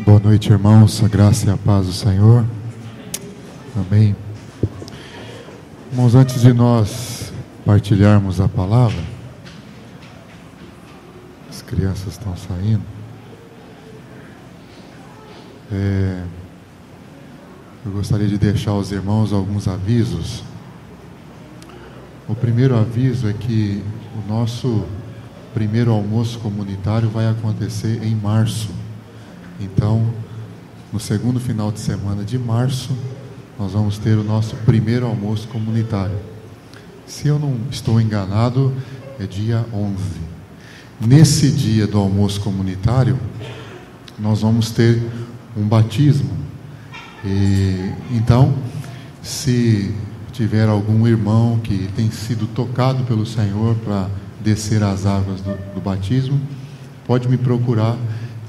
Boa noite, irmãos, a graça e a paz do Senhor. Amém. Irmãos, antes de nós partilharmos a palavra, as crianças estão saindo. Eu gostaria de deixar aos irmãos alguns avisos. O primeiro aviso é que o nosso primeiro almoço comunitário vai acontecer em março. Então, no segundo final de semana de março, nós vamos ter o nosso primeiro almoço comunitário. Se eu não estou enganado, é dia 11. Nesse dia do almoço comunitário, nós vamos ter um batismo. Então, se tiver algum irmão que tem sido tocado pelo Senhor para descer as águas do batismo, pode me procurar.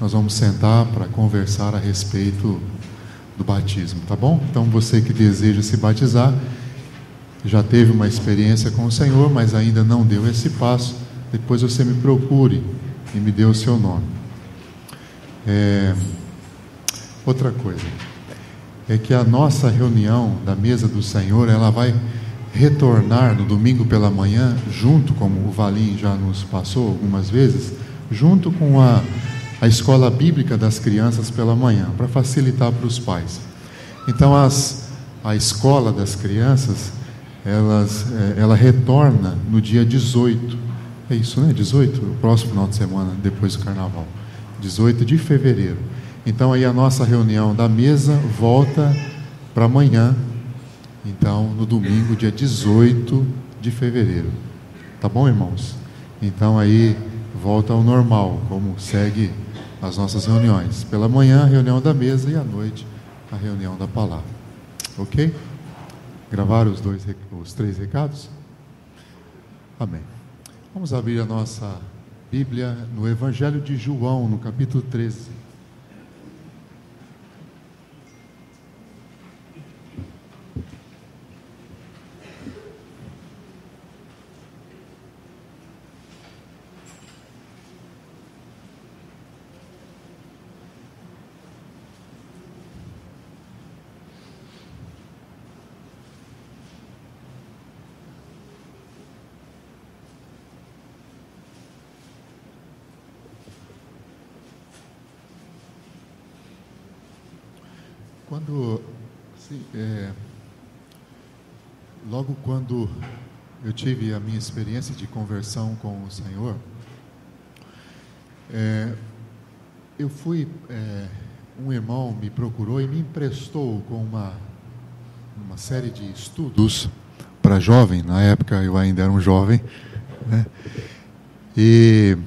Nós vamos sentar para conversar a respeito do batismo, tá bom? Então, você que deseja se batizar, já teve uma experiência com o Senhor, mas ainda não deu esse passo, depois você me procure e me dê o seu nome. Outra coisa é que a nossa reunião da mesa do Senhor, ela vai retornar no domingo pela manhã, junto, como o Valim já nos passou algumas vezes, junto com a escola bíblica das crianças pela manhã, para facilitar para os pais. Então, a escola das crianças, ela retorna no dia 18. É isso, né? 18? O próximo final de semana, depois do carnaval. 18 de fevereiro. Então, aí a nossa reunião da mesa volta para amanhã. Então, no domingo, dia 18 de fevereiro. Tá bom, irmãos? Então, aí volta ao normal, como segue as nossas reuniões. Pela manhã, a reunião da mesa, e à noite, a reunião da palavra. Ok? Gravaram os 3 recados? Amém. Vamos abrir a nossa Bíblia no Evangelho de João, no capítulo 13. Logo quando eu tive a minha experiência de conversão com o Senhor, eu fui, um irmão me procurou e me emprestou com uma série de estudos para jovem. Na época eu ainda era um jovem, né? E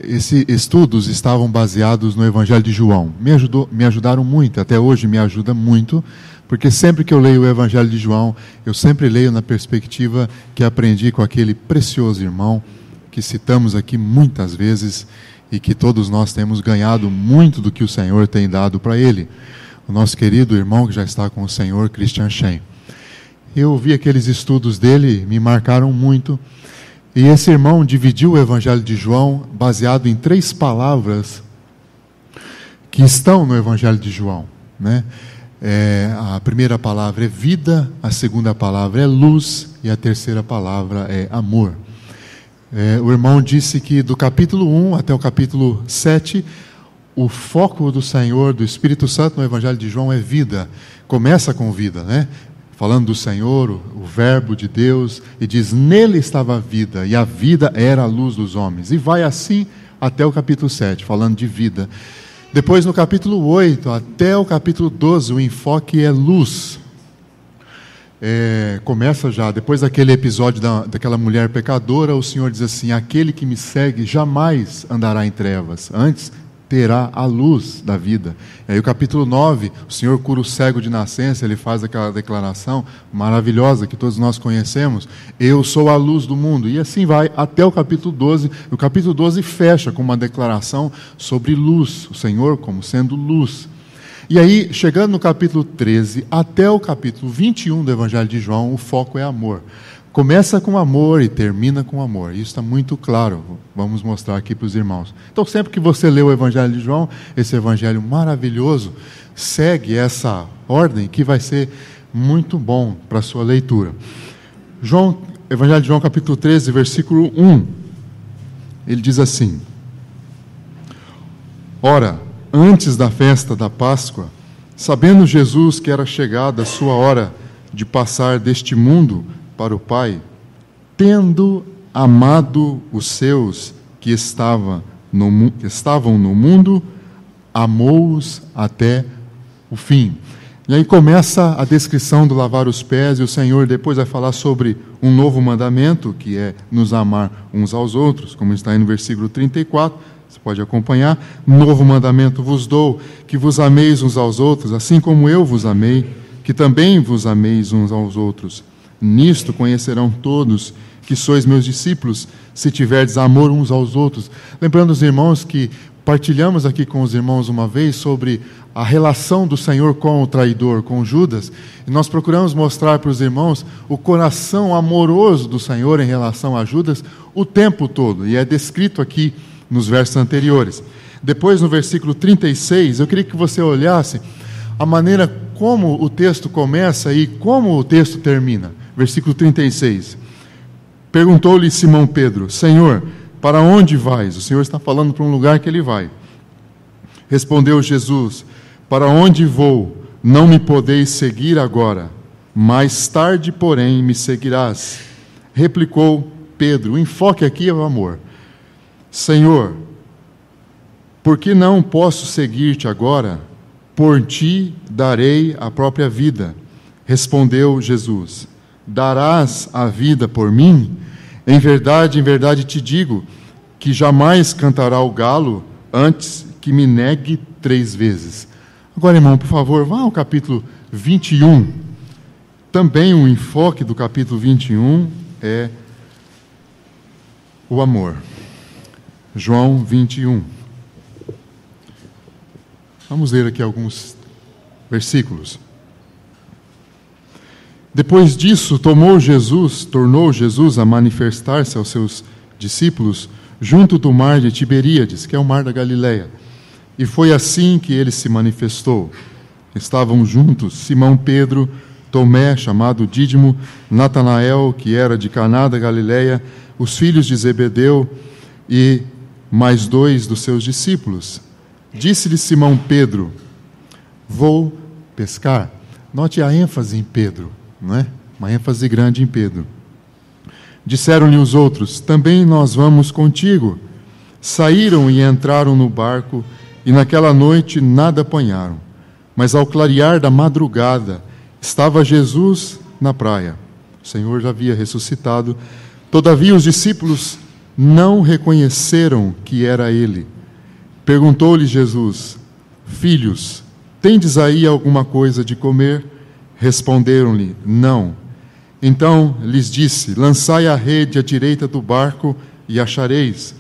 esses estudos estavam baseados no Evangelho de João. Me ajudaram muito, até hoje me ajuda muito, porque sempre que eu leio o Evangelho de João, eu sempre leio na perspectiva que aprendi com aquele precioso irmão, que citamos aqui muitas vezes, e que todos nós temos ganhado muito do que o Senhor tem dado para ele. O nosso querido irmão que já está com o Senhor, Christian Shen. Eu vi aqueles estudos dele, me marcaram muito. E esse irmão dividiu o Evangelho de João baseado em 3 palavras que estão no Evangelho de João, né? A primeira palavra é vida, a segunda palavra é luz e a terceira palavra é amor. O irmão disse que do capítulo 1 até o capítulo 7, o foco do Senhor, do Espírito Santo no Evangelho de João é vida. Começa com vida, né? Falando do Senhor, o verbo de Deus, e diz, nele estava a vida, e a vida era a luz dos homens. E vai assim até o capítulo 7, falando de vida. Depois, no capítulo 8 até o capítulo 12, o enfoque é luz. Começa já, depois daquele episódio daquela mulher pecadora, o Senhor diz assim, aquele que me segue jamais andará em trevas, antes terá a luz da vida. E aí o capítulo 9, o Senhor cura o cego de nascença, ele faz aquela declaração maravilhosa que todos nós conhecemos, eu sou a luz do mundo, e assim vai até o capítulo 12, o capítulo 12 fecha com uma declaração sobre luz, o Senhor como sendo luz. E aí, chegando no capítulo 13 até o capítulo 21 do Evangelho de João, o foco é amor. Começa com amor e termina com amor. Isso está muito claro. Vamos mostrar aqui para os irmãos. Então, sempre que você lê o Evangelho de João, esse Evangelho maravilhoso, segue essa ordem que vai ser muito bom para a sua leitura. Evangelho de João, capítulo 13, versículo 1. Ele diz assim: Ora, antes da festa da Páscoa, sabendo Jesus que era chegada a sua hora de passar deste mundo para o Pai, tendo amado os seus que estavam no mundo, amou-os até o fim. E aí começa a descrição do lavar os pés, e o Senhor depois vai falar sobre um novo mandamento, que é nos amar uns aos outros, como está aí no versículo 34, você pode acompanhar. Novo mandamento vos dou, que vos ameis uns aos outros, assim como eu vos amei, que também vos ameis uns aos outros. Nisto conhecerão todos que sois meus discípulos, se tiverdes amor uns aos outros. Lembrando os irmãos que partilhamos aqui com os irmãos uma vez sobre a relação do Senhor com o traidor, com Judas, e nós procuramos mostrar para os irmãos o coração amoroso do Senhor em relação a Judas o tempo todo, e é descrito aqui nos versos anteriores. Depois, no versículo 36, eu queria que você olhasse a maneira como o texto começa e como o texto termina. Versículo 36. Perguntou-lhe Simão Pedro: Senhor, para onde vais? O Senhor está falando para um lugar que ele vai. Respondeu Jesus: Para onde vou? Não me podeis seguir agora. Mais tarde, porém, me seguirás. Replicou Pedro. O enfoque aqui é o amor. Senhor, por que não posso seguir-te agora? Por ti darei a própria vida. Respondeu Jesus: Darás a vida por mim? Em verdade te digo, que jamais cantará o galo antes que me negue 3 vezes. Agora, irmão, por favor, vá ao capítulo 21. Também o enfoque do capítulo 21 é o amor. João 21. Vamos ler aqui alguns versículos. Depois disso, tornou Jesus a manifestar-se aos seus discípulos junto do mar de Tiberíades, que é o mar da Galileia. E foi assim que ele se manifestou. Estavam juntos Simão Pedro, Tomé, chamado Dídimo, Natanael, que era de Caná da Galileia, os filhos de Zebedeu e mais 2 dos seus discípulos. Disse-lhe Simão Pedro: Vou pescar. Note a ênfase em Pedro, não é? Uma ênfase grande em Pedro. Disseram-lhe os outros: Também nós vamos contigo. Saíram e entraram no barco, e naquela noite nada apanharam. Mas ao clarear da madrugada, estava Jesus na praia. O Senhor já havia ressuscitado. Todavia os discípulos não reconheceram que era ele. Perguntou-lhe Jesus: Filhos, tendes aí alguma coisa de comer? Responderam-lhe: Não. Então lhes disse: Lançai a rede à direita do barco e achareis.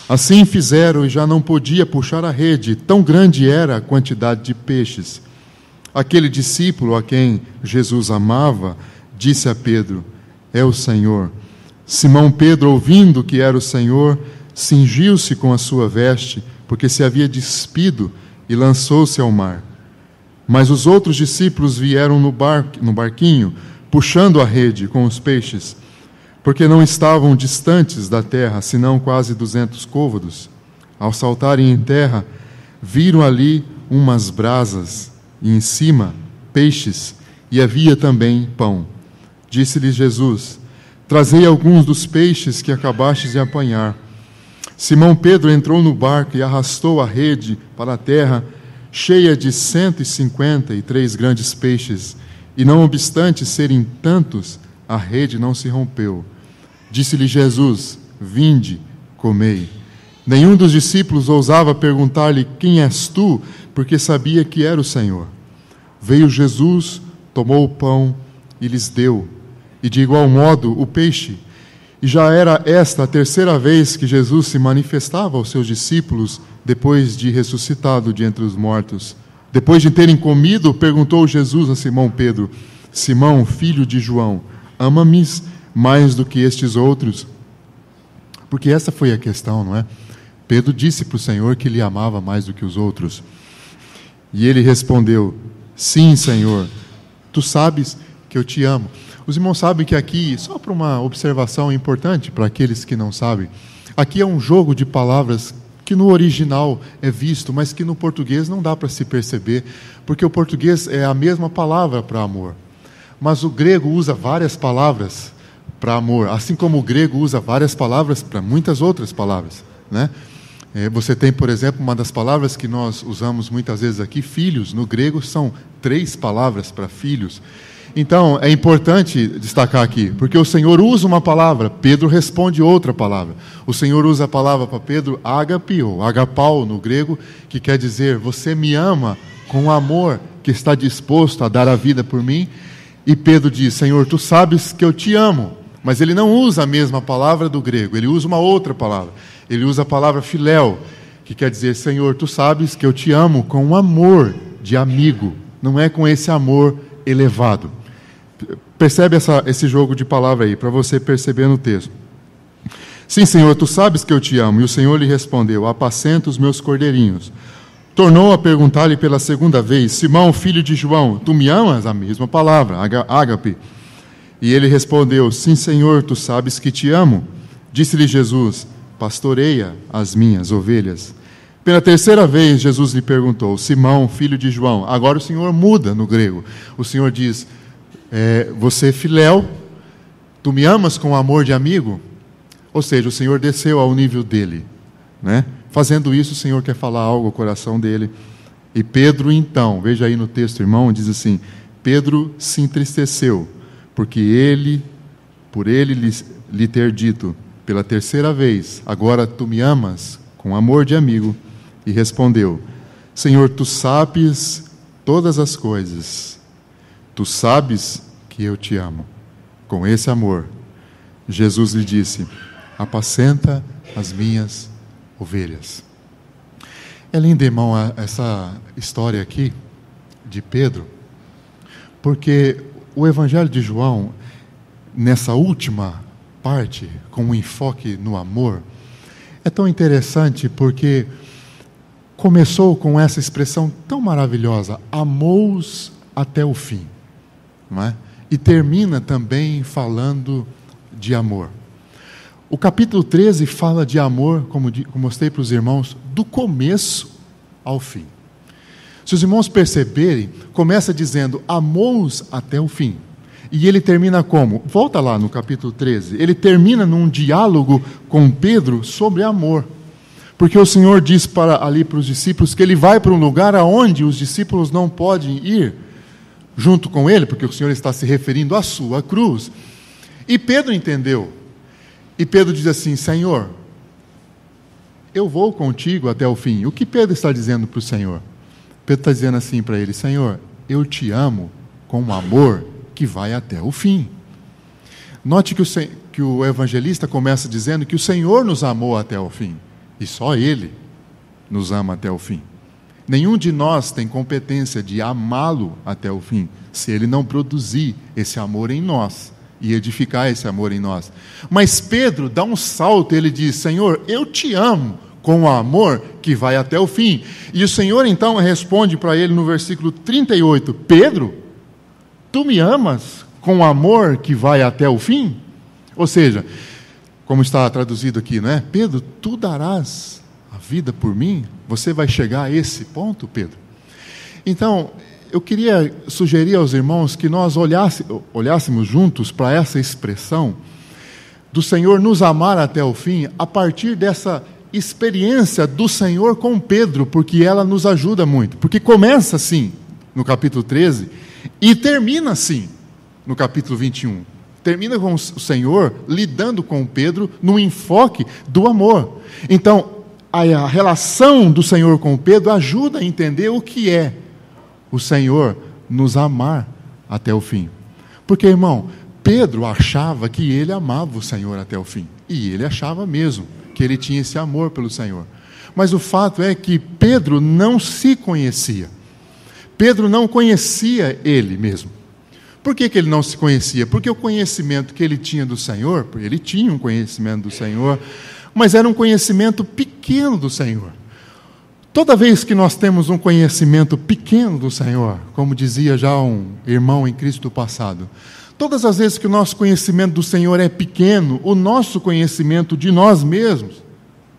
Assim fizeram, e já não podia puxar a rede, tão grande era a quantidade de peixes. Aquele discípulo a quem Jesus amava disse a Pedro: É o Senhor. Simão Pedro, ouvindo que era o Senhor, cingiu-se com a sua veste, porque se havia despido, e lançou-se ao mar. Mas os outros discípulos vieram no barquinho, puxando a rede com os peixes, porque não estavam distantes da terra, senão quase 200 côvados. Ao saltarem em terra, viram ali umas brasas, e em cima peixes, e havia também pão. Disse-lhes Jesus: Trazei alguns dos peixes que acabastes de apanhar. Simão Pedro entrou no barco e arrastou a rede para a terra, cheia de 153 grandes peixes, e não obstante serem tantos, a rede não se rompeu. Disse-lhe Jesus: Vinde, comei. Nenhum dos discípulos ousava perguntar-lhe: Quem és tu? Porque sabia que era o Senhor. Veio Jesus, tomou o pão e lhes deu, e de igual modo o peixe. E já era esta a 3ª vez que Jesus se manifestava aos seus discípulos, depois de ressuscitado de entre os mortos. Depois de terem comido, perguntou Jesus a Simão Pedro: Simão, filho de João, ama-me mais do que estes outros? Porque essa foi a questão, não é? Pedro disse para o Senhor que ele amava mais do que os outros. E ele respondeu: sim, Senhor, tu sabes que eu te amo. Os irmãos sabem que aqui, só para uma observação importante para aqueles que não sabem, aqui é um jogo de palavras que no original é visto, mas que no português não dá para se perceber, porque o português é a mesma palavra para amor. Mas o grego usa várias palavras para amor, assim como o grego usa várias palavras para muitas outras palavras, né? Você tem, por exemplo, uma das palavras que nós usamos muitas vezes aqui, filhos. No grego são 3 palavras para filhos. Então, é importante destacar aqui, porque o Senhor usa uma palavra, Pedro responde outra palavra. O Senhor usa a palavra para Pedro, ágape, ou agapau no grego, que quer dizer, você me ama com amor, que está disposto a dar a vida por mim. E Pedro diz, Senhor, tu sabes que eu te amo. Mas ele não usa a mesma palavra do grego, ele usa uma outra palavra. Ele usa a palavra filéu, que quer dizer, Senhor, tu sabes que eu te amo com um amor de amigo, não é com esse amor elevado. Percebe esse jogo de palavra aí, para você perceber no texto. Sim, Senhor, tu sabes que eu te amo. E o Senhor lhe respondeu, apacenta os meus cordeirinhos. Tornou a perguntar-lhe pela segunda vez, Simão, filho de João, tu me amas? A mesma palavra, ágape. E ele respondeu, sim, Senhor, tu sabes que te amo. Disse-lhe Jesus, pastoreia as minhas ovelhas. Pela terceira vez, Jesus lhe perguntou, Simão, filho de João. Agora o Senhor muda no grego. O Senhor diz, você filéu, tu me amas com amor de amigo? Ou seja, o Senhor desceu ao nível dele, né? Fazendo isso, o Senhor quer falar algo ao coração dele. E Pedro, então, veja aí no texto, irmão, diz assim, Pedro se entristeceu, porque por ele lhe ter dito, pela terceira vez, agora tu me amas com amor de amigo, e respondeu, Senhor, tu sabes todas as coisas, tu sabes que eu te amo. Com esse amor, Jesus lhe disse, apacenta as minhas ovelhas. É lindo, irmão, essa história aqui de Pedro, porque o Evangelho de João, nessa última parte, com um enfoque no amor, é tão interessante porque começou com essa expressão tão maravilhosa, amou-os até o fim, não é? E termina também falando de amor. O capítulo 13 fala de amor, como mostrei para os irmãos, do começo ao fim. Se os irmãos perceberem, começa dizendo, amou-os até o fim. E ele termina como? Volta lá no capítulo 13. Ele termina num diálogo com Pedro sobre amor. Porque o Senhor diz para os discípulos que ele vai para um lugar aonde os discípulos não podem ir junto com ele, porque o Senhor está se referindo à sua cruz. E Pedro entendeu. E Pedro diz assim, Senhor, eu vou contigo até o fim. O que Pedro está dizendo para o Senhor? Pedro está dizendo assim para ele, Senhor, eu te amo com um amor que vai até o fim. Note que o evangelista começa dizendo que o Senhor nos amou até o fim. E só Ele nos ama até o fim. Nenhum de nós tem competência de amá-lo até o fim, se Ele não produzir esse amor em nós e edificar esse amor em nós. Mas Pedro dá um salto, ele diz, Senhor, eu te amo com o amor que vai até o fim. E o Senhor então responde para ele no versículo 38, Pedro, tu me amas com o amor que vai até o fim? Ou seja, como está traduzido aqui, não é? Pedro, tu darás a vida por mim? Você vai chegar a esse ponto, Pedro? Então, eu queria sugerir aos irmãos que nós olhássemos juntos para essa expressão do Senhor nos amar até o fim, a partir dessa experiência do Senhor com Pedro, porque ela nos ajuda muito. Porque começa assim, no capítulo 13, e termina assim, no capítulo 21. Termina com o Senhor lidando com Pedro no enfoque do amor. Então, a relação do Senhor com Pedro ajuda a entender o que é o Senhor nos amar até o fim. Porque, irmão, Pedro achava que ele amava o Senhor até o fim. E ele achava mesmo que ele tinha esse amor pelo Senhor. Mas o fato é que Pedro não se conhecia. Pedro não conhecia ele mesmo. Por que ele não se conhecia? Porque o conhecimento que ele tinha do Senhor, ele tinha um conhecimento do Senhor, mas era um conhecimento pequeno do Senhor. Toda vez que nós temos um conhecimento pequeno do Senhor, como dizia já um irmão em Cristo do passado, todas as vezes que o nosso conhecimento do Senhor é pequeno, o nosso conhecimento de nós mesmos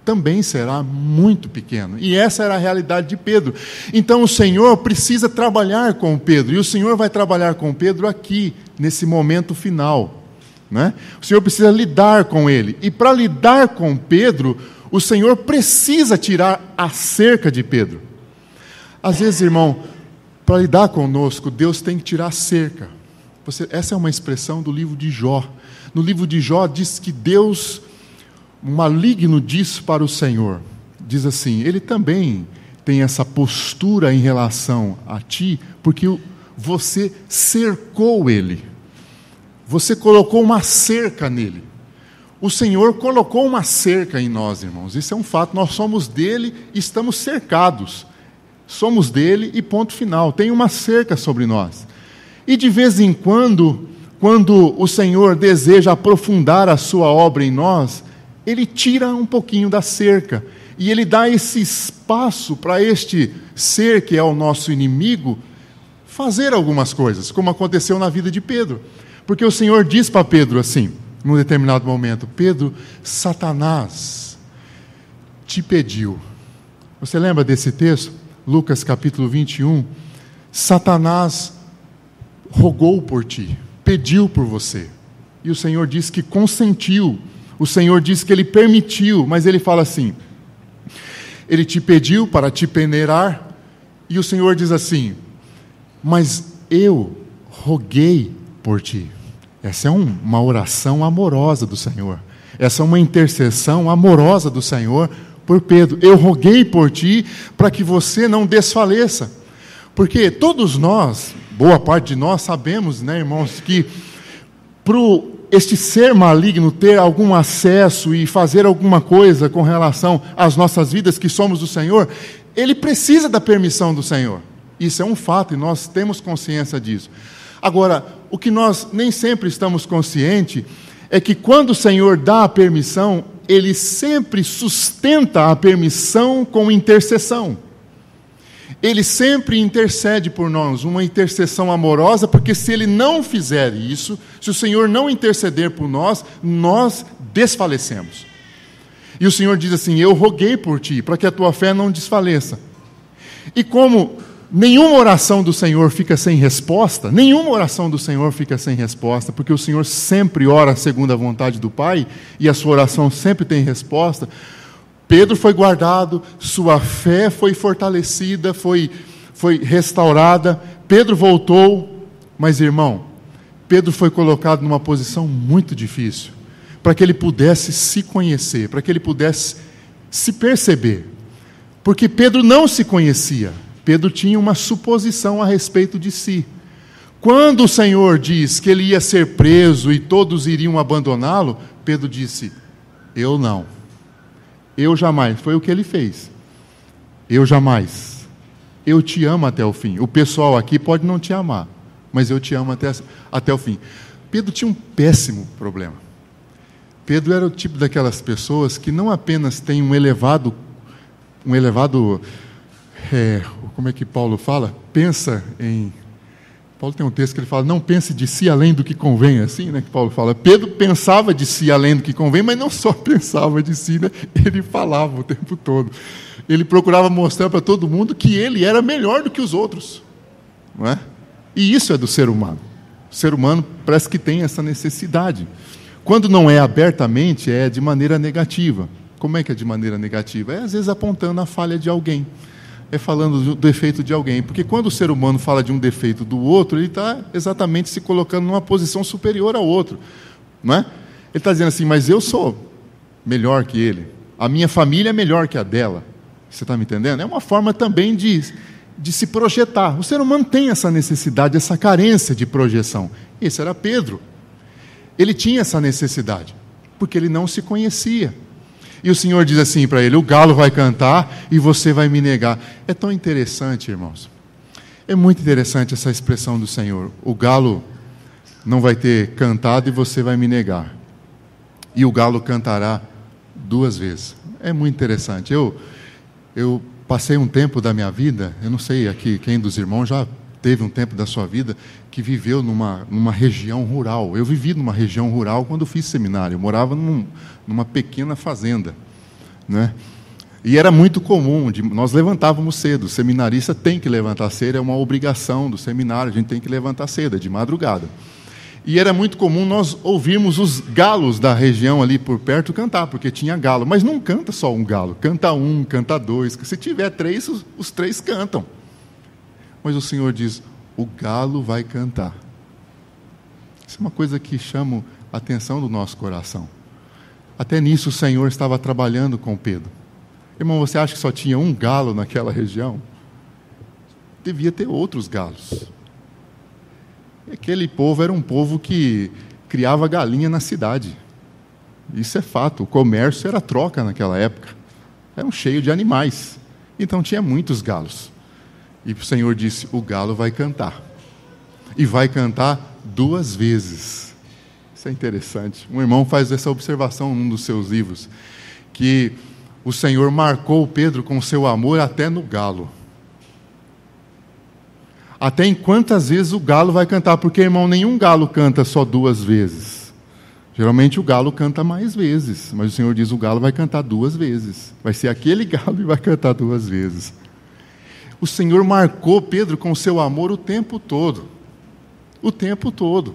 também será muito pequeno. E essa era a realidade de Pedro. Então o Senhor precisa trabalhar com Pedro, e o Senhor vai trabalhar com Pedro aqui, nesse momento final, né? O Senhor precisa lidar com ele, e para lidar com Pedro, o Senhor precisa tirar a cerca de Pedro. Às vezes, irmão, para lidar conosco, Deus tem que tirar a cerca. Essa é uma expressão do livro de Jó. No livro de Jó diz que Deus, o maligno, diz para o Senhor, diz assim, ele também tem essa postura em relação a ti, porque você cercou ele, você colocou uma cerca nele. O Senhor colocou uma cerca em nós, irmãos, isso é um fato, nós somos dele e estamos cercados, somos dele e ponto final, tem uma cerca sobre nós. E de vez em quando o Senhor deseja aprofundar a sua obra em nós, Ele tira um pouquinho da cerca, e Ele dá esse espaço para este ser que é o nosso inimigo, fazer algumas coisas, como aconteceu na vida de Pedro. Porque o Senhor diz para Pedro assim, num determinado momento, Pedro, Satanás te pediu. Você lembra desse texto? Lucas capítulo 21, Satanás rogou por ti, pediu por você, e o Senhor diz que consentiu, o Senhor diz que Ele permitiu, mas Ele fala assim, Ele te pediu para te peneirar, e o Senhor diz assim, mas eu roguei por ti. Essa é uma oração amorosa do Senhor, essa é uma intercessão amorosa do Senhor por Pedro, eu roguei por ti para que você não desfaleça, porque todos nós, boa parte de nós sabemos, né, irmãos, que para este ser maligno ter algum acesso e fazer alguma coisa com relação às nossas vidas que somos do Senhor, ele precisa da permissão do Senhor. Isso é um fato e nós temos consciência disso. Agora, o que nós nem sempre estamos conscientes é que quando o Senhor dá a permissão, Ele sempre sustenta a permissão com intercessão. Ele sempre intercede por nós, uma intercessão amorosa, porque se Ele não fizer isso, se o Senhor não interceder por nós, nós desfalecemos. E o Senhor diz assim, eu roguei por ti, para que a tua fé não desfaleça. E como nenhuma oração do Senhor fica sem resposta, porque o Senhor sempre ora segundo a vontade do Pai, e a sua oração sempre tem resposta, Pedro foi guardado, sua fé foi fortalecida, foi restaurada, Pedro voltou, mas irmão, Pedro foi colocado numa posição muito difícil, para que ele pudesse se conhecer, para que ele pudesse se perceber, porque Pedro não se conhecia, Pedro tinha uma suposição a respeito de si. Quando o Senhor diz que ele ia ser preso e todos iriam abandoná-lo, Pedro disse, eu não. Eu jamais, foi o que ele fez. Eu jamais. Eu te amo até o fim. O pessoal aqui pode não te amar, mas eu te amo até o fim. Pedro tinha um péssimo problema. Pedro era o tipo daquelas pessoas que não apenas tem um elevado, como é que Paulo fala? Paulo tem um texto que ele fala, não pense de si além do que convém, assim, né, que Paulo fala. Pedro pensava de si além do que convém, mas não só pensava de si, né, ele falava o tempo todo. Ele procurava mostrar para todo mundo que ele era melhor do que os outros, não é? E isso é do ser humano. O ser humano parece que tem essa necessidade. Quando não é abertamente, é de maneira negativa. Como é que é de maneira negativa? É às vezes apontando a falha de alguém. É falando do defeito de alguém, porque quando o ser humano fala de um defeito do outro, ele está exatamente se colocando numa posição superior ao outro, não é? Ele está dizendo assim, mas eu sou melhor que ele, a minha família é melhor que a dela, você está me entendendo? É uma forma também de se projetar, o ser humano tem essa necessidade, essa carência de projeção, esse era Pedro, ele tinha essa necessidade, porque ele não se conhecia. E o Senhor diz assim para ele, o galo vai cantar e você vai me negar. É tão interessante, irmãos. É muito interessante essa expressão do Senhor. O galo não vai ter cantado e você vai me negar. E o galo cantará 2 vezes. É muito interessante. Eu passei um tempo da minha vida, eu não sei aqui quem dos irmãos já teve um tempo da sua vida que viveu numa região rural. Eu vivi numa região rural quando fiz seminário. Eu morava numa pequena fazenda, né? E era muito comum, nós levantávamos cedo. O seminarista tem que levantar cedo, é uma obrigação do seminário, a gente tem que levantar cedo, é de madrugada. E era muito comum nós ouvirmos os galos da região ali por perto cantar, porque tinha galo. Mas não canta só um galo, canta um, canta dois. Se tiver 3, os 3 cantam. Mas o Senhor diz, o galo vai cantar. Isso é uma coisa que chama a atenção do nosso coração. Até nisso o Senhor estava trabalhando com Pedro. Irmão, você acha que só tinha um galo naquela região? Devia ter outros galos. Aquele povo era um povo que criava galinha na cidade. Isso é fato. O comércio era troca naquela época. Eram cheios de animais. Então tinha muitos galos. E o Senhor disse, o galo vai cantar. E vai cantar 2 vezes. Isso é interessante. Um irmão faz essa observação num dos seus livros, que o Senhor marcou Pedro com seu amor até no galo. Até em quantas vezes o galo vai cantar, porque, irmão, nenhum galo canta só 2 vezes. Geralmente o galo canta mais vezes, mas o Senhor diz, o galo vai cantar 2 vezes. Vai ser aquele galo e vai cantar 2 vezes. O Senhor marcou Pedro com seu amor o tempo todo. O tempo todo.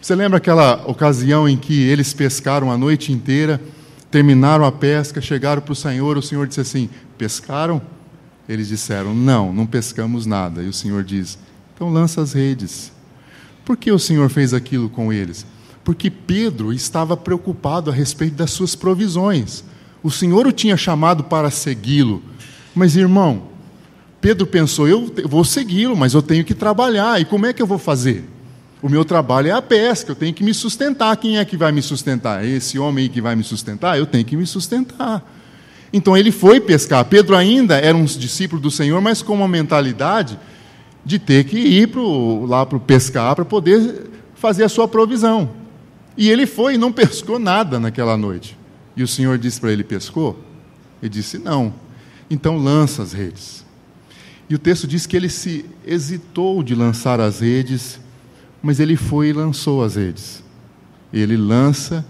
Você lembra aquela ocasião em que eles pescaram a noite inteira, terminaram a pesca, chegaram para o Senhor disse assim, pescaram? Eles disseram, não pescamos nada. E o Senhor diz, então lança as redes. Por que o Senhor fez aquilo com eles? Porque Pedro estava preocupado a respeito das suas provisões. O Senhor o tinha chamado para segui-lo. Mas, irmão, Pedro pensou, eu vou segui-lo, mas eu tenho que trabalhar. E como é que eu vou fazer? O meu trabalho é a pesca, eu tenho que me sustentar. Quem é que vai me sustentar? Esse homem aí que vai me sustentar? Eu tenho que me sustentar. Então ele foi pescar. Pedro ainda era um discípulo do Senhor, mas com uma mentalidade de ter que ir lá para pescar para poder fazer a sua provisão. E ele foi e não pescou nada naquela noite. E o Senhor disse para ele, pescou? Ele disse, não. Então lança as redes. E o texto diz que ele se hesitou de lançar as redes, mas ele foi e lançou as redes. Ele lança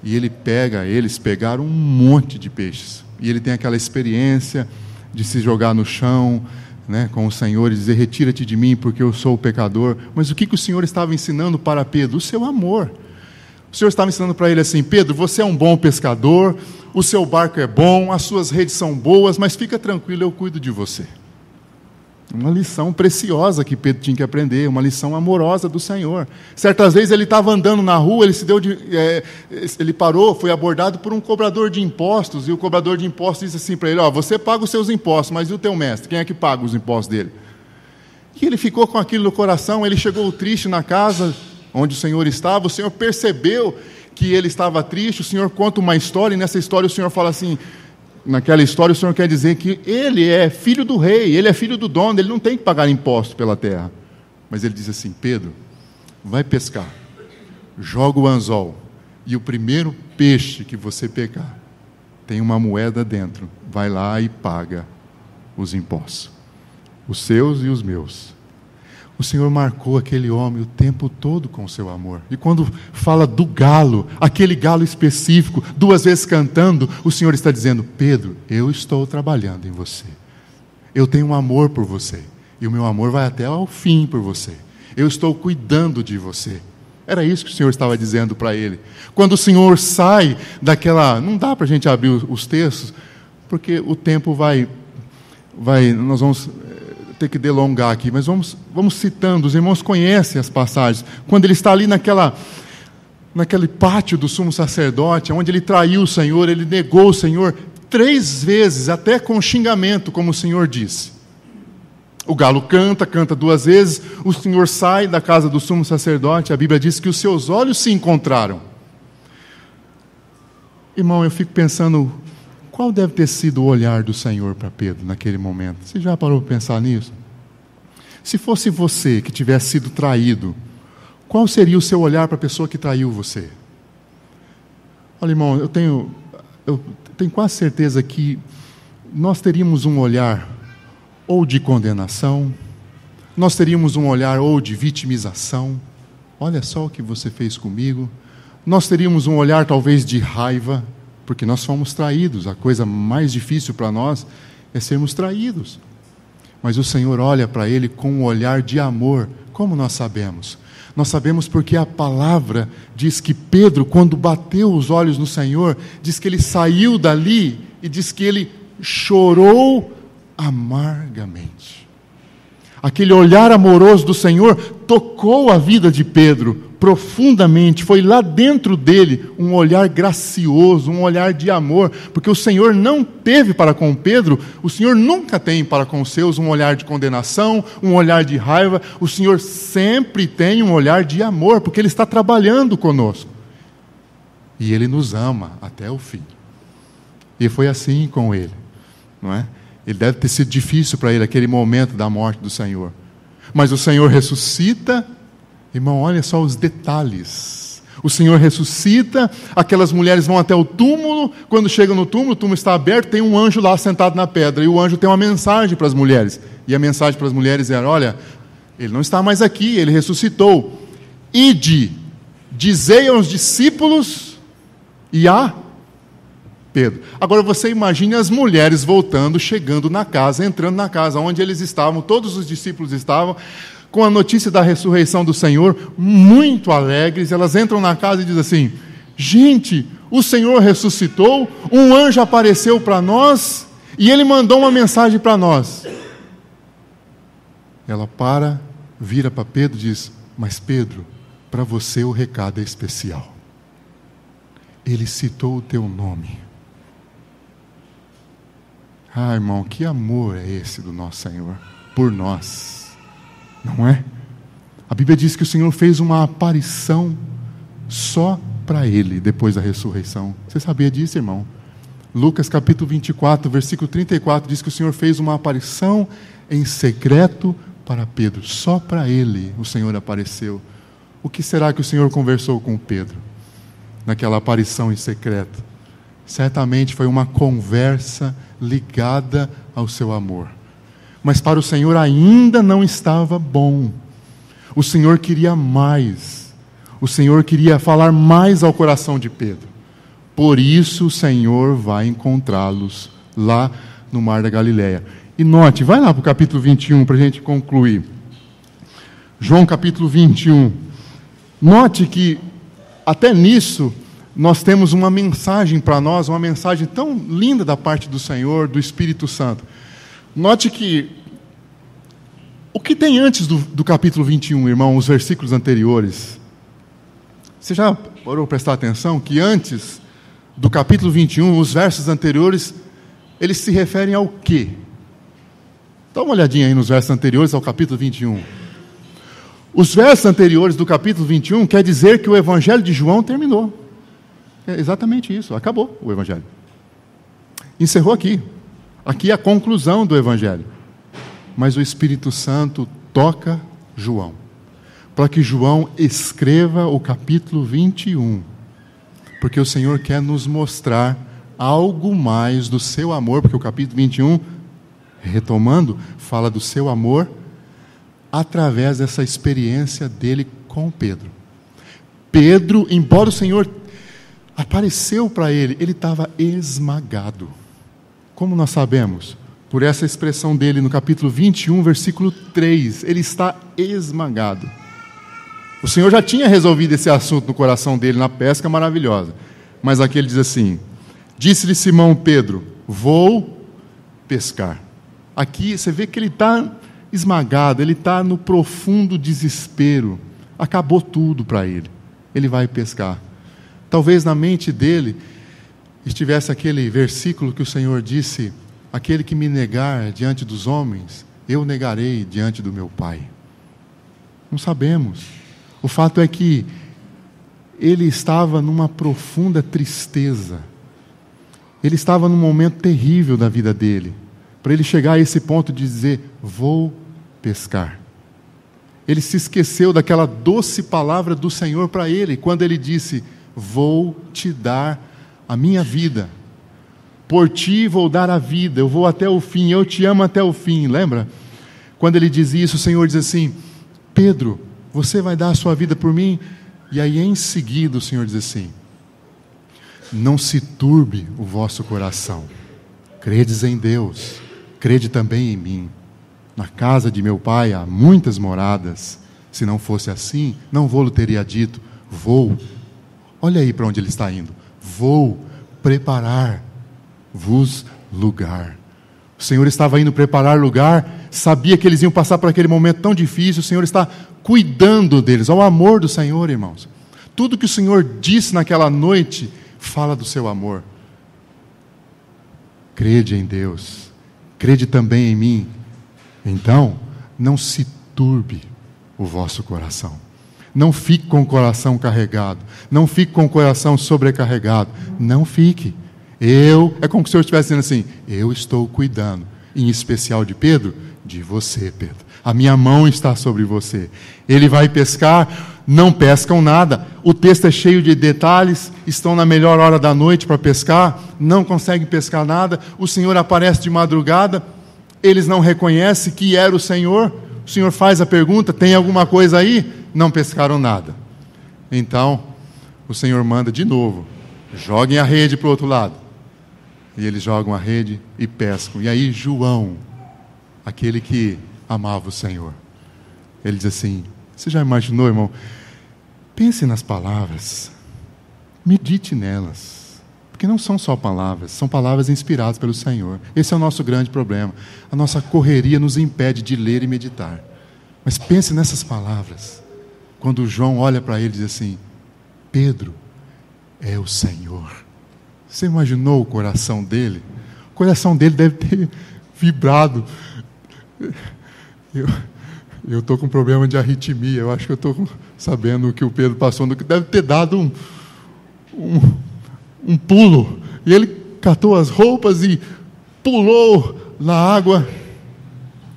e eles pegaram um monte de peixes. E ele tem aquela experiência de se jogar no chão, né, com o Senhor e dizer, retira-te de mim porque eu sou o pecador. Mas o que o Senhor estava ensinando para Pedro? O seu amor. O Senhor estava ensinando para ele assim, Pedro, você é um bom pescador, o seu barco é bom, as suas redes são boas, mas fica tranquilo, eu cuido de você. Uma lição preciosa que Pedro tinha que aprender, uma lição amorosa do Senhor. Certas vezes ele estava andando na rua, ele parou, foi abordado por um cobrador de impostos, e o cobrador de impostos disse assim para ele, você paga os seus impostos, mas e o teu mestre? Quem é que paga os impostos dele? E ele ficou com aquilo no coração, ele chegou triste na casa onde o Senhor estava, o Senhor percebeu que ele estava triste, o Senhor conta uma história, e nessa história o Senhor fala assim, naquela história o Senhor quer dizer que ele é filho do rei, ele é filho do dono, ele não tem que pagar imposto pela terra. Mas ele diz assim, Pedro, vai pescar, joga o anzol, e o primeiro peixe que você pegar, tem uma moeda dentro, vai lá e paga os impostos, os seus e os meus. O Senhor marcou aquele homem o tempo todo com o seu amor. E quando fala do galo, aquele galo específico, 2 vezes cantando, o Senhor está dizendo, Pedro, eu estou trabalhando em você. Eu tenho um amor por você. E o meu amor vai até ao fim por você. Eu estou cuidando de você. Era isso que o Senhor estava dizendo para ele. Quando o Senhor sai daquela... Não dá para a gente abrir os textos, porque o tempo nós vamos ter que delongar aqui, mas vamos citando. Os irmãos conhecem as passagens. Quando ele está ali naquele pátio do sumo sacerdote, onde ele traiu o Senhor, ele negou o Senhor 3 vezes, até com xingamento, como o Senhor disse. O galo canta 2 vezes, o Senhor sai da casa do sumo sacerdote, a Bíblia diz que os seus olhos se encontraram. Irmão, eu fico pensando, qual deve ter sido o olhar do Senhor para Pedro naquele momento? Você já parou para pensar nisso? Se fosse você que tivesse sido traído, Qual seria o seu olhar para a pessoa que traiu você? Olha, irmão, eu tenho quase certeza que nós teríamos um olhar ou de condenação, nós teríamos um olhar ou de vitimização. Olha só o que você fez comigo. Nós teríamos um olhar talvez de raiva, porque nós fomos traídos. A coisa mais difícil para nós é sermos traídos. Mas o Senhor olha para ele com um olhar de amor. Como nós sabemos? Nós sabemos porque a palavra diz que Pedro, quando bateu os olhos no Senhor, diz que ele saiu dali e diz que ele chorou amargamente. Aquele olhar amoroso do Senhor tocou a vida de Pedro profundamente, foi lá dentro dele um olhar gracioso, um olhar de amor, porque o Senhor não teve para com Pedro, o Senhor nunca tem para com os seus um olhar de condenação, um olhar de raiva. O Senhor sempre tem um olhar de amor, porque Ele está trabalhando conosco, e Ele nos ama até o fim. E foi assim com ele, não é? Ele deve ter sido difícil para ele aquele momento da morte do Senhor, mas o Senhor ressuscita. Irmão, olha só os detalhes. O Senhor ressuscita, aquelas mulheres vão até o túmulo. Quando chegam no túmulo, o túmulo está aberto, tem um anjo lá sentado na pedra, e o anjo tem uma mensagem para as mulheres, e a mensagem para as mulheres era: olha, ele não está mais aqui, ele ressuscitou. Ide, dizei aos discípulos e a Pedro. Agora você imagine as mulheres voltando, chegando na casa, entrando na casa onde eles estavam, todos os discípulos estavam, com a notícia da ressurreição do Senhor, muito alegres. Elas entram na casa e dizem assim: gente, o Senhor ressuscitou, um anjo apareceu para nós, e ele mandou uma mensagem para nós. Ela vira para Pedro e diz: mas Pedro, para você o recado é especial. Ele citou o teu nome. Ah, irmão, que amor é esse do nosso Senhor por nós, não é? A Bíblia diz que o Senhor fez uma aparição só para ele depois da ressurreição. Você sabia disso, irmão? Lucas capítulo 24, versículo 34 diz que o Senhor fez uma aparição em secreto para Pedro. Só para ele o Senhor apareceu. O que será que o Senhor conversou com Pedro naquela aparição em secreto? Certamente foi uma conversa ligada ao seu amor. Mas para o Senhor ainda não estava bom. O Senhor queria mais. O Senhor queria falar mais ao coração de Pedro. Por isso o Senhor vai encontrá-los lá no Mar da Galileia. E note, vai lá para o capítulo 21 para a gente concluir. João capítulo 21. Note que até nisso nós temos uma mensagem para nós, uma mensagem tão linda da parte do Senhor, do Espírito Santo. Note que o que tem antes do capítulo 21, irmão, os versículos anteriores. Você já parou para prestar atenção que antes do capítulo 21, os versos anteriores, eles se referem ao quê? Dá uma olhadinha aí nos versos anteriores ao capítulo 21. Os versos anteriores do capítulo 21 quer dizer que o Evangelho de João terminou. É exatamente isso, acabou o Evangelho. Encerrou aqui. Aqui é a conclusão do Evangelho. Mas o Espírito Santo toca João, para que João escreva o capítulo 21. Porque o Senhor quer nos mostrar algo mais do seu amor, porque o capítulo 21, retomando, fala do seu amor através dessa experiência dele com Pedro. Pedro, embora o Senhor apareceu para ele estava esmagado. Como nós sabemos? Por essa expressão dele no capítulo 21, versículo 3, ele está esmagado. O Senhor já tinha resolvido esse assunto no coração dele na pesca maravilhosa. Mas aqui ele diz assim: disse-lhe Simão Pedro, vou pescar. Aqui você vê que ele está esmagado, ele está no profundo desespero. Acabou tudo para ele. Ele vai pescar. Talvez na mente dele estivesse aquele versículo que o Senhor disse: aquele que me negar diante dos homens, eu negarei diante do meu Pai. Não sabemos. O fato é que ele estava numa profunda tristeza. Ele estava num momento terrível da vida dele, para ele chegar a esse ponto de dizer: vou pescar. Ele se esqueceu daquela doce palavra do Senhor para ele, quando ele disse: vou te dar a minha vida, por ti vou dar a vida, eu vou até o fim, eu te amo até o fim. Lembra? Quando ele diz isso, o Senhor diz assim: Pedro, você vai dar a sua vida por mim? E aí em seguida o Senhor diz assim: não se turbe o vosso coração, credes em Deus, crede também em mim. Na casa de meu pai há muitas moradas, se não fosse assim, não vou-lhe teria dito, vou, olha aí para onde ele está indo, vou preparar-vos lugar. O Senhor estava indo preparar lugar, sabia que eles iam passar por aquele momento tão difícil, o Senhor está cuidando deles. Olha o amor do Senhor, irmãos. Tudo que o Senhor disse naquela noite fala do seu amor. Crede em Deus, crede também em mim. Então, não se turbe o vosso coração. Não fique com o coração carregado. Não fique com o coração sobrecarregado. Não fique. É como se o Senhor estivesse dizendo assim: eu estou cuidando, em especial de Pedro, de você, Pedro. A minha mão está sobre você. Ele vai pescar, não pescam nada. O texto é cheio de detalhes. Estão na melhor hora da noite para pescar, não conseguem pescar nada. O Senhor aparece de madrugada. Eles não reconhecem que era o Senhor. O Senhor faz a pergunta: tem alguma coisa aí? Não pescaram nada. Então, o Senhor manda de novo: joguem a rede para o outro lado. E eles jogam a rede e pescam. E aí João, aquele que amava o Senhor, ele diz assim: você já imaginou, irmão? Pense nas palavras, medite nelas. Porque não são só palavras, são palavras inspiradas pelo Senhor. Esse é o nosso grande problema. A nossa correria nos impede de ler e meditar. Mas pense nessas palavras. Quando João olha para ele e diz assim: Pedro, é o Senhor. Você imaginou o coração dele? O coração dele deve ter vibrado. Eu estou com problema de arritmia. Eu acho que eu estou sabendo o que o Pedro passou. Deve ter dado um pulo, e ele catou as roupas e pulou na água,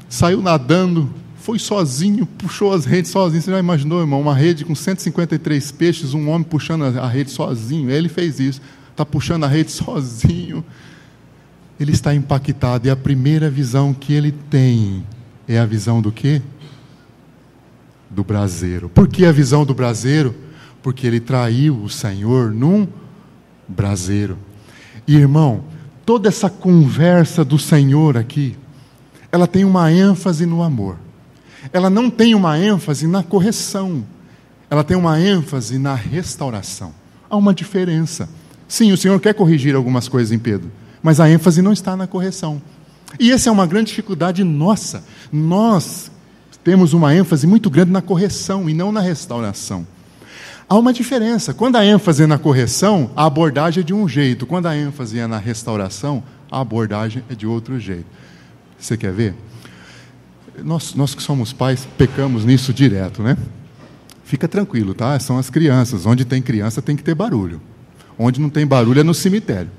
saiu nadando, foi sozinho, puxou as redes sozinho. Você já imaginou, irmão, uma rede com 153 peixes, um homem puxando a rede sozinho? Ele fez isso, está puxando a rede sozinho. Ele está impactado, e a primeira visão que ele tem é a visão do quê? Do braseiro. Por que a visão do braseiro? Porque ele traiu o Senhor num braseiro. E, irmão, toda essa conversa do Senhor aqui, ela tem uma ênfase no amor. Ela não tem uma ênfase na correção. Ela tem uma ênfase na restauração. Há uma diferença. Sim, o Senhor quer corrigir algumas coisas em Pedro, mas a ênfase não está na correção. E essa é uma grande dificuldade nossa. Nós temos uma ênfase muito grande na correção e não na restauração. Há uma diferença. Quando a ênfase é na correção, a abordagem é de um jeito. Quando a ênfase é na restauração, a abordagem é de outro jeito. Você quer ver? Nós que somos pais, pecamos nisso direto, né? Fica tranquilo, tá? São as crianças. Onde tem criança tem que ter barulho. Onde não tem barulho é no cemitério.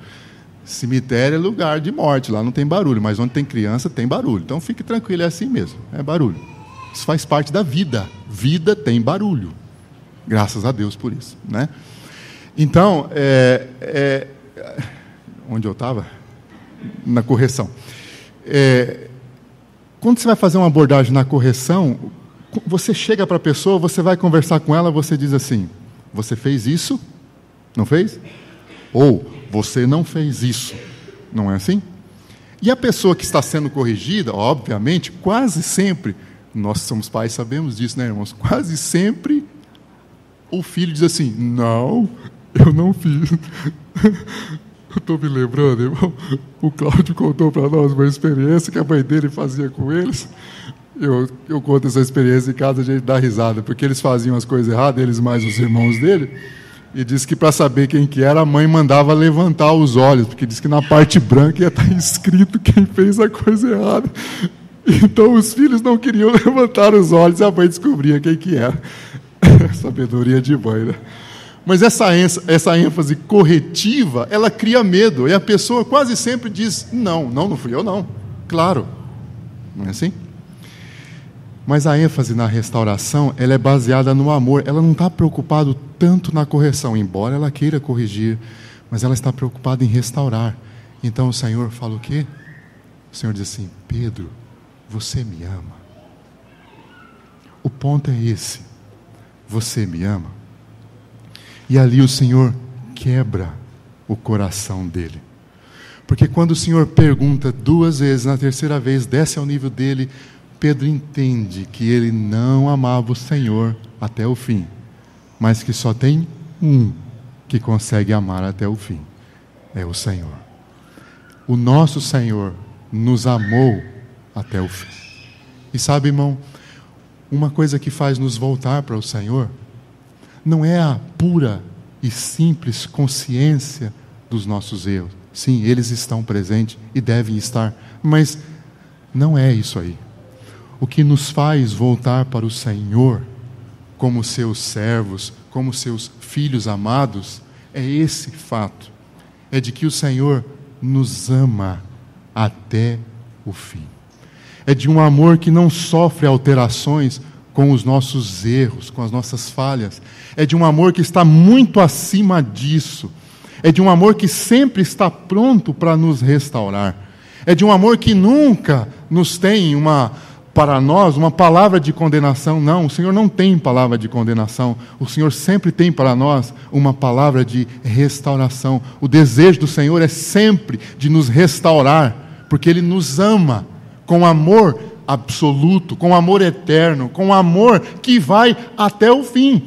Cemitério é lugar de morte, lá não tem barulho. Mas onde tem criança tem barulho. Então fique tranquilo, é assim mesmo, é barulho. Isso faz parte da vida. Vida tem barulho. Graças a Deus por isso, né? Então, onde eu estava? Na correção. Quando você vai fazer uma abordagem na correção, você chega para a pessoa, você vai conversar com ela, você diz assim: você fez isso? Não fez? Ou, você não fez isso. Não é assim? E a pessoa que está sendo corrigida, obviamente, quase sempre, nós somos pais, sabemos disso, né, irmãos? Quase sempre o filho diz assim: não, eu não fiz. Eu estou me lembrando, irmão, o Cláudio contou para nós uma experiência que a mãe dele fazia com eles. Eu conto essa experiência em casa, a gente dá risada, porque eles faziam as coisas erradas, eles mais os irmãos dele, e disse que para saber quem que era, a mãe mandava levantar os olhos, porque disse que na parte branca ia estar escrito quem fez a coisa errada. Então os filhos não queriam levantar os olhos, e a mãe descobria quem que era. Sabedoria de mãe, né? Mas essa ênfase corretiva, ela cria medo, e a pessoa quase sempre diz: não fui eu não. Claro, não é assim? Mas a ênfase na restauração, ela é baseada no amor. Ela não está preocupada tanto na correção, embora ela queira corrigir, mas ela está preocupada em restaurar. Então o Senhor fala o quê? O Senhor diz assim: Pedro, você me ama. O ponto é esse: você me ama. E ali o Senhor quebra o coração dele. Porque quando o Senhor pergunta 2 vezes, na terceira vez desce ao nível dele, Pedro entende que ele não amava o Senhor até o fim, mas que só tem um que consegue amar até o fim: é o Senhor. O nosso Senhor nos amou até o fim. E sabe, irmão, uma coisa que faz nos voltar para o Senhor não é a pura e simples consciência dos nossos erros. Sim, eles estão presentes e devem estar, mas não é isso aí. O que nos faz voltar para o Senhor como seus servos, como seus filhos amados, é esse fato. É de que o Senhor nos ama até o fim. É de um amor que não sofre alterações com os nossos erros, com as nossas falhas. É de um amor que está muito acima disso. É de um amor que sempre está pronto para nos restaurar. É de um amor que nunca nos tem para nós uma palavra de condenação. Não, o Senhor não tem palavra de condenação. O Senhor sempre tem para nós uma palavra de restauração. O desejo do Senhor é sempre de nos restaurar, porque Ele nos ama com amor absoluto, com amor eterno, com amor que vai até o fim.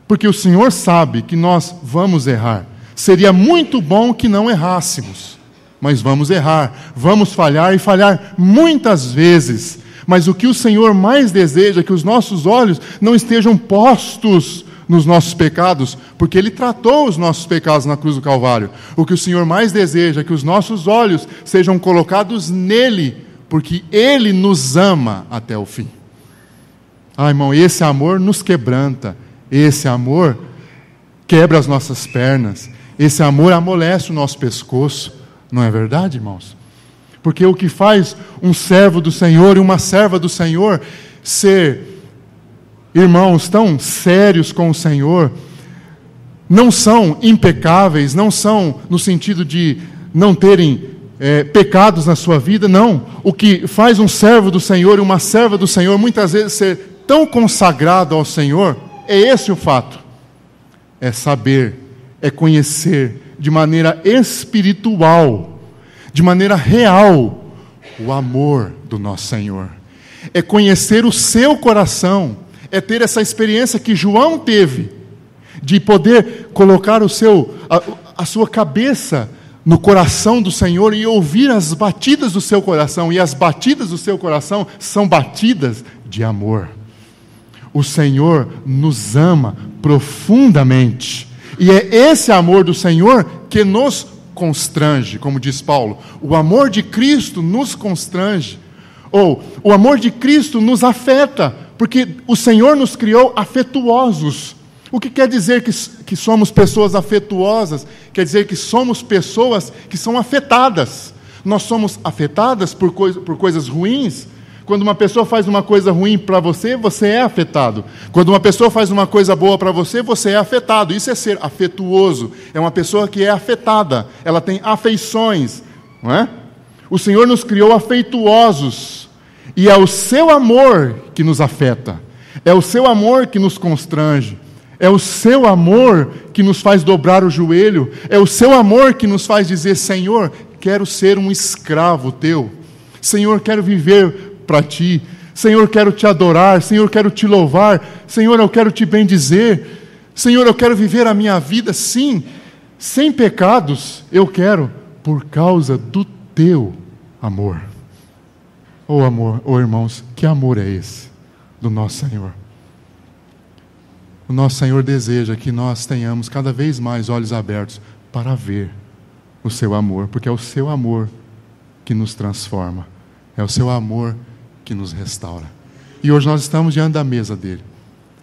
Porque o Senhor sabe que nós vamos errar. Seria muito bom que não errássemos, mas vamos errar, vamos falhar e falhar muitas vezes. Mas o que o Senhor mais deseja é que os nossos olhos não estejam postos nos nossos pecados, porque Ele tratou os nossos pecados na cruz do Calvário. O que o Senhor mais deseja é que os nossos olhos sejam colocados nele, porque Ele nos ama até o fim. Ah, irmão, esse amor nos quebranta, esse amor quebra as nossas pernas, esse amor amolece o nosso pescoço. Não é verdade, irmãos? Porque o que faz um servo do Senhor e uma serva do Senhor ser irmãos tão sérios com o Senhor, não são impecáveis, não são no sentido de não terem pecados na sua vida, não. O que faz um servo do Senhor e uma serva do Senhor muitas vezes ser tão consagrado ao Senhor, é esse o fato. É saber, é conhecer de maneira espiritual, de maneira real, o amor do nosso Senhor. É conhecer o seu coração, é ter essa experiência que João teve, de poder colocar a sua cabeça no coração do Senhor e ouvir as batidas do seu coração. E as batidas do seu coração são batidas de amor. O Senhor nos ama profundamente. E é esse amor do Senhor que nos constrange, como diz Paulo. O amor de Cristo nos constrange. Ou o amor de Cristo nos afeta, porque o Senhor nos criou afetuosos. O que quer dizer que somos pessoas afetuosas? Quer dizer que somos pessoas que são afetadas. Nós somos afetadas por coisas ruins. Quando uma pessoa faz uma coisa ruim para você, você é afetado. Quando uma pessoa faz uma coisa boa para você, você é afetado. Isso é ser afetuoso. É uma pessoa que é afetada. Ela tem afeições, não é? O Senhor nos criou afetuosos. E é o seu amor que nos afeta. É o seu amor que nos constrange. É o seu amor que nos faz dobrar o joelho. É o seu amor que nos faz dizer: Senhor, quero ser um escravo teu. Senhor, quero viver para ti. Senhor, quero te adorar. Senhor, quero te louvar. Senhor, eu quero te bendizer. Senhor, eu quero viver a minha vida, sim, sem pecados. Eu quero, por causa do teu amor. Oh amor, oh irmãos, que amor é esse do nosso Senhor? O nosso Senhor deseja que nós tenhamos cada vez mais olhos abertos para ver o seu amor, porque é o seu amor que nos transforma, é o seu amor que nos restaura. E hoje nós estamos diante da mesa dele.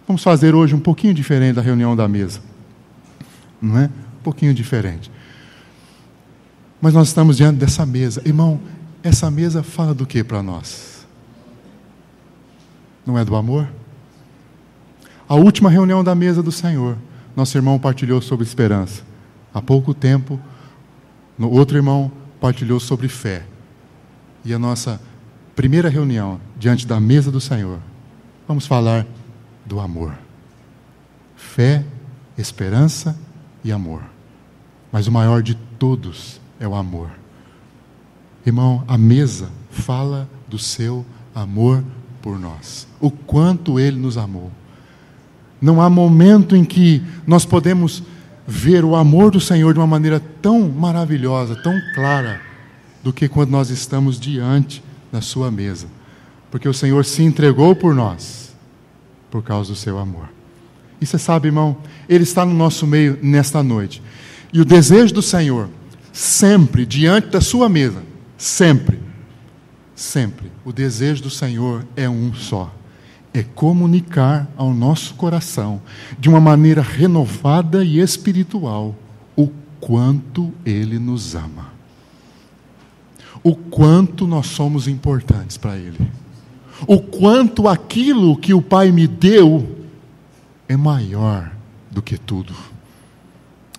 Vamos fazer hoje um pouquinho diferente da reunião da mesa, não é? Um pouquinho diferente. Mas nós estamos diante dessa mesa. Irmão, essa mesa fala do que para nós? Não é do amor? A última reunião da mesa do Senhor, nosso irmão partilhou sobre esperança. Há pouco tempo, no outro irmão partilhou sobre fé. E a nossa primeira reunião diante da mesa do Senhor, vamos falar do amor. Fé, esperança e amor. Mas o maior de todos é o amor. Irmão, a mesa fala do seu amor por nós. O quanto Ele nos amou. Não há momento em que nós podemos ver o amor do Senhor de uma maneira tão maravilhosa, tão clara, do que quando nós estamos diante da sua mesa. Porque o Senhor se entregou por nós, por causa do seu amor. E você sabe, irmão, Ele está no nosso meio nesta noite. E o desejo do Senhor, sempre, diante da sua mesa, sempre, o desejo do Senhor é um só. É comunicar ao nosso coração, de uma maneira renovada e espiritual, o quanto Ele nos ama. O quanto nós somos importantes para Ele. O quanto aquilo que o Pai me deu é maior do que tudo.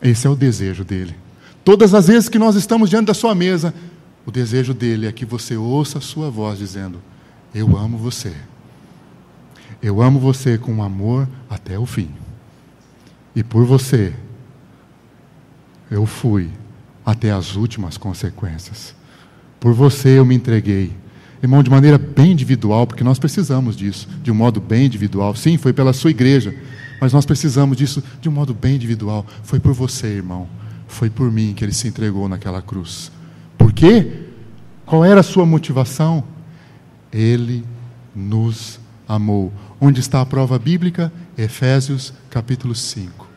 Esse é o desejo dEle. Todas as vezes que nós estamos diante da sua mesa, o desejo dEle é que você ouça a sua voz dizendo: eu amo você. Eu amo você com amor até o fim. E por você, eu fui até as últimas consequências. Por você eu me entreguei. Irmão, de maneira bem individual, porque nós precisamos disso, de um modo bem individual. Sim, foi pela sua igreja, mas nós precisamos disso de um modo bem individual. Foi por você, irmão. Foi por mim que Ele se entregou naquela cruz. Por quê? Qual era a sua motivação? Ele nos amou. Onde está a prova bíblica? Efésios capítulo 5.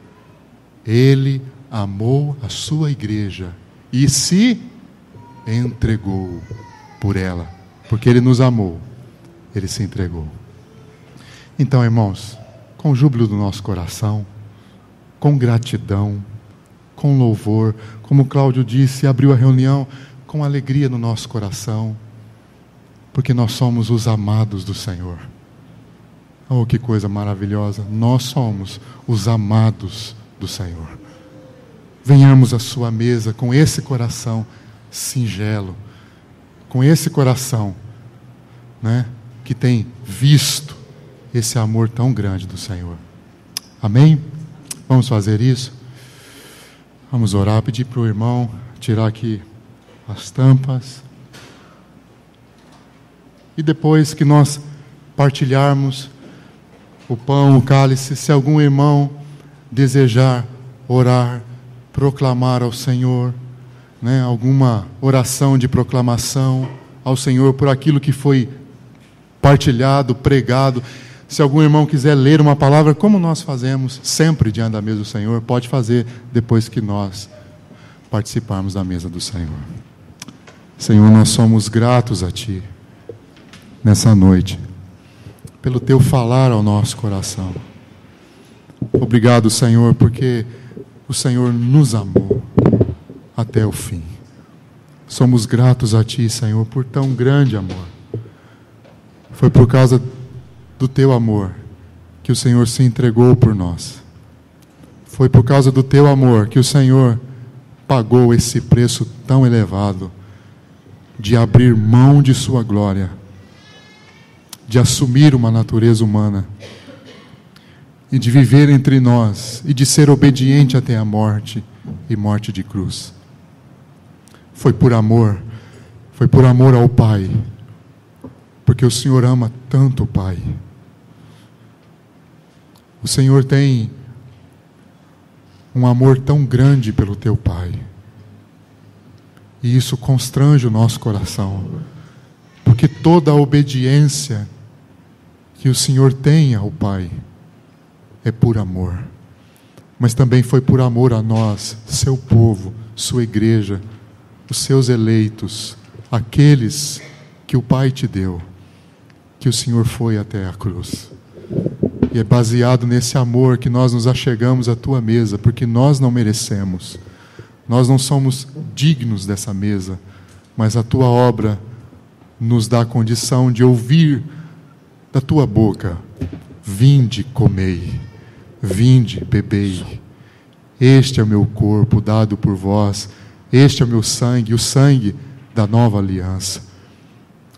Ele amou a sua igreja e se entregou por ela. Porque Ele nos amou, Ele se entregou. Então, irmãos, com júbilo do nosso coração, com gratidão, com louvor, como Cláudio disse, abriu a reunião com alegria no nosso coração, porque nós somos os amados do Senhor. Oh, que coisa maravilhosa! Nós somos os amados do Senhor. Venhamos à sua mesa com esse coração singelo, com esse coração, né, que tem visto esse amor tão grande do Senhor. Amém? Vamos fazer isso? Vamos orar, pedir para o irmão tirar aqui as tampas. E depois que nós partilharmos o pão, o cálice, se algum irmão desejar orar, proclamar ao Senhor, né, alguma oração de proclamação ao Senhor por aquilo que foi partilhado, pregado. Se algum irmão quiser ler uma palavra, como nós fazemos sempre diante da mesa do Senhor, pode fazer depois que nós participarmos da mesa do Senhor. Senhor, nós somos gratos a Ti nessa noite, pelo Teu falar ao nosso coração. Obrigado, Senhor, porque o Senhor nos amou até o fim. Somos gratos a Ti, Senhor, por tão grande amor. Foi por causa do Teu amor que o Senhor se entregou por nós. Foi por causa do Teu amor que o Senhor pagou esse preço tão elevado de abrir mão de Sua glória, de assumir uma natureza humana e de viver entre nós e de ser obediente até a morte e morte de cruz. Foi por amor ao Pai, porque o Senhor ama tanto o Pai. O Senhor tem um amor tão grande pelo Teu Pai, e isso constrange o nosso coração, porque toda a obediência que o Senhor tem ao Pai é por amor, mas também foi por amor a nós, Seu povo, Sua igreja, os Seus eleitos, aqueles que o Pai Te deu, que o Senhor foi até a cruz. E é baseado nesse amor que nós nos achegamos à Tua mesa, porque nós não merecemos, nós não somos dignos dessa mesa, mas a Tua obra nos dá a condição de ouvir da tua boca: vinde, comei, vinde, bebei. Este é o meu corpo dado por vós, este é o meu sangue, o sangue da nova aliança.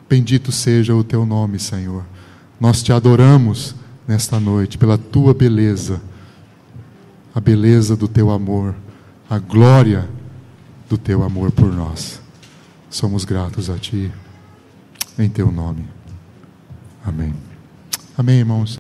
Bendito seja o teu nome, Senhor. Nós te adoramos nesta noite pela tua beleza, a beleza do teu amor, a glória do teu amor por nós. Somos gratos a ti, em teu nome. Amém. Amém, irmãos.